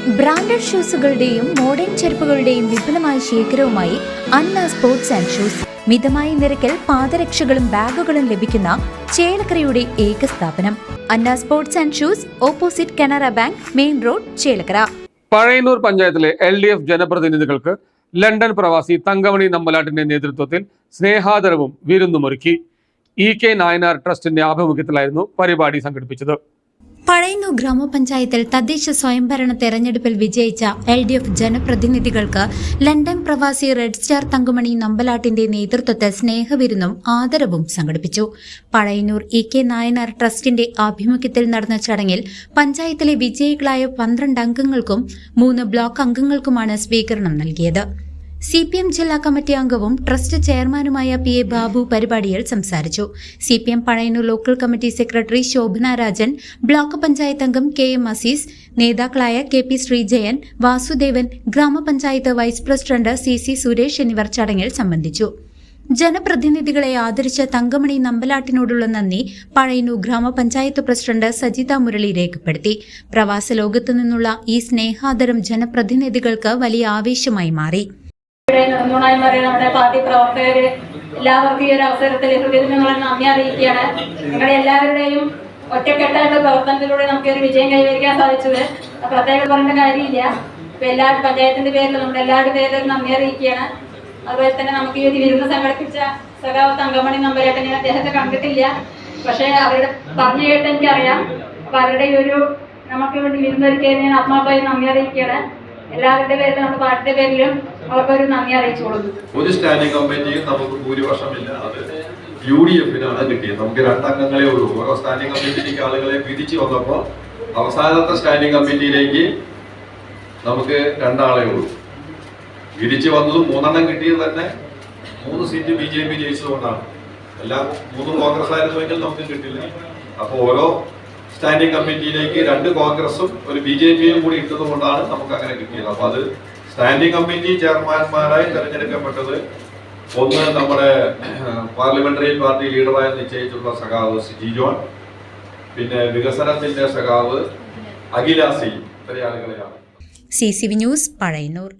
Branded ഷൂസുകളുടെയും modern ചെരുപ്പുകളുടെയും വിപുലമായ ശേഖരവുമായി അന്ന സ്പോർട്സ് ആൻഡ് ഷൂസ്. മിതമായ നിരക്കിൽ പാദരക്ഷകളും ബാഗുകളും ലഭിക്കുന്ന ചേലക്കരയുടെ ഏക സ്ഥാപനം Anna sports and shoes, opposite Canara bank, main road, Chelakkara. Pazhayannur പഞ്ചായത്തിലെ LDF ജനപ്രതിനിധികൾക്ക് ലണ്ടൻ പ്രവാസി തങ്കമണി നമ്പലാട്ടിന്റെ നേതൃത്വത്തിൽ സ്നേഹാദരവും വിരുന്നുമൊരുക്കി. EK നായനാർ ട്രസ്റ്റിന്റെ ആഭിമുഖ്യത്തിലായിരുന്നു പരിപാടി സംഘടിപ്പിച്ചത്. പഴയന്നൂർ ഗ്രാമപഞ്ചായത്തിൽ തദ്ദേശ സ്വയംഭരണ തെരഞ്ഞെടുപ്പിൽ വിജയിച്ച LDF ജനപ്രതിനിധികൾക്ക് ലണ്ടൻ പ്രവാസി റെഡ് സ്റ്റാർ തങ്കമണി നമ്പലാട്ടിന്റെ നേതൃത്വത്തിൽ സ്നേഹവിരുന്നും ആദരവും സംഘടിപ്പിച്ചു. പഴയന്നൂർ EK നായനാർ ട്രസ്റ്റിന്റെ ആഭിമുഖ്യത്തിൽ നടന്ന ചടങ്ങിൽ പഞ്ചായത്തിലെ വിജയികളായ 12 അംഗങ്ങൾക്കും 3 ബ്ലോക്ക് അംഗങ്ങൾക്കുമാണ് സ്വീകരണം നൽകിയത്. CPM ജില്ലാ കമ്മിറ്റി അംഗവും ട്രസ്റ്റ് ചെയർമാനുമായ PA ബാബു പരിപാടിയിൽ സംസാരിച്ചു. CPM Pazhayannur local committee secretary Shobhana Rajan, block panchayat അംഗം KM അസീസ്, നേതാക്കളായ KP ശ്രീജയൻ, വാസുദേവൻ, ഗ്രാമപഞ്ചായത്ത് വൈസ് പ്രസിഡന്റ് CC സുരേഷ് എന്നിവർ ചടങ്ങിൽ സംബന്ധിച്ചു. ജനപ്രതിനിധികളെ ആദരിച്ച തങ്കമണി നമ്പലാട്ടിനോടുള്ള നന്ദി പഴയന്നൂർ ഗ്രാമപഞ്ചായത്ത് പ്രസിഡന്റ് സജിത മുരളി രേഖപ്പെടുത്തി. പ്രവാസ ലോകത്തു നിന്നുള്ള ഈ സ്നേഹാദരം ജനപ്രതിനിധികൾക്ക് വലിയ ആവേശമായി മാറി. നമ്മുടെ പാർട്ടി പ്രവർത്തകര് എല്ലാവർക്കും ഈ ഒരു അവസരത്തിൽ ഹൃദയങ്ങളെ നന്ദി അറിയിക്കുകയാണ്. നിങ്ങളുടെ എല്ലാവരുടെയും ഒറ്റക്കെട്ടായിട്ട് പ്രവർത്തനത്തിലൂടെ നമുക്ക് ഒരു വിജയം കൈവരിക്കാൻ സാധിച്ചത് പ്രത്യേകം പറയേണ്ട കാര്യമില്ല. ഇപ്പൊ എല്ലാവരും പഞ്ചായത്തിന്റെ പേരിൽ നമ്മുടെ എല്ലാവരുടെ പേരിലും നന്ദി അറിയിക്കുകയാണ്. അതുപോലെ തന്നെ നമുക്ക് ഈ ഒരു വിരുന്ന് സംഘടിപ്പിച്ച സഖാവ് തങ്കമണി നമ്പലാട്ട് ഞാൻ അദ്ദേഹത്തെ കണ്ടിട്ടില്ല, പക്ഷെ അവരുടെ പറഞ്ഞു കേട്ട് എനിക്കറിയാം. അപ്പൊ അവരുടെ ഈ ഒരു നമുക്ക് വേണ്ടി വിരുന്നൊരുക്കിയതിന് ഞാൻ ആത്മാർത്ഥമായി നന്ദി അറിയിക്കുകയാണ്. എല്ലാവരുടെ പേരിലും നമ്മുടെ പാർട്ടിയുടെ പേരിലും അവർക്കൊരു നന്ദി അറിയിച്ചോളൂ. ഒരു സ്റ്റാൻഡിംഗ് കമ്മിറ്റിയും നമുക്ക് ഭൂരിപക്ഷമില്ല, അത് UDF-നാണ് കിട്ടിയത്. നമുക്ക് 2 അംഗങ്ങളെ ഉള്ളൂ. ഓരോ സ്റ്റാൻഡിംഗ് കമ്മിറ്റിയിലേക്ക് ആളുകളെ വിധിച്ചു വന്നപ്പോൾ അവസാനത്തെ സ്റ്റാൻഡിംഗ് കമ്മിറ്റിയിലേക്ക് നമുക്ക് 2 ആളെ ഉള്ളൂ. വിധിച്ചു വന്നതും 3 എണ്ണം കിട്ടിയത് തന്നെ 3 സീറ്റ് BJP ജയിച്ചതുകൊണ്ടാണ്. എല്ലാം 3 കോൺഗ്രസ് ആയിരുന്നുവെങ്കിൽ നമുക്ക് കിട്ടില്ല. അപ്പോൾ ഓരോ സ്റ്റാൻഡിംഗ് കമ്മിറ്റിയിലേക്ക് 2 കോൺഗ്രസും ഒരു BJP-യും കൂടി ഇട്ടത് കൊണ്ടാണ് നമുക്ക് അങ്ങനെ കിട്ടിയത്. അപ്പൊ അത് സ്റ്റാൻഡിംഗ് കമ്മിറ്റി ചെയർമാൻമാരായി തെരഞ്ഞെടുക്കപ്പെട്ടത് ഒന്ന് നമ്മുടെ പാർലമെന്ററി പാർട്ടി ലീഡറായി നിശ്ചയിച്ചിട്ടുള്ള സഖാവ് സിജി ജോൺ, പിന്നെ വികസനത്തിന്റെ സഖാവ് അഖില സി, ഇത്രയും ആളുകളെയാണ്. CCV news, Pazhayannur.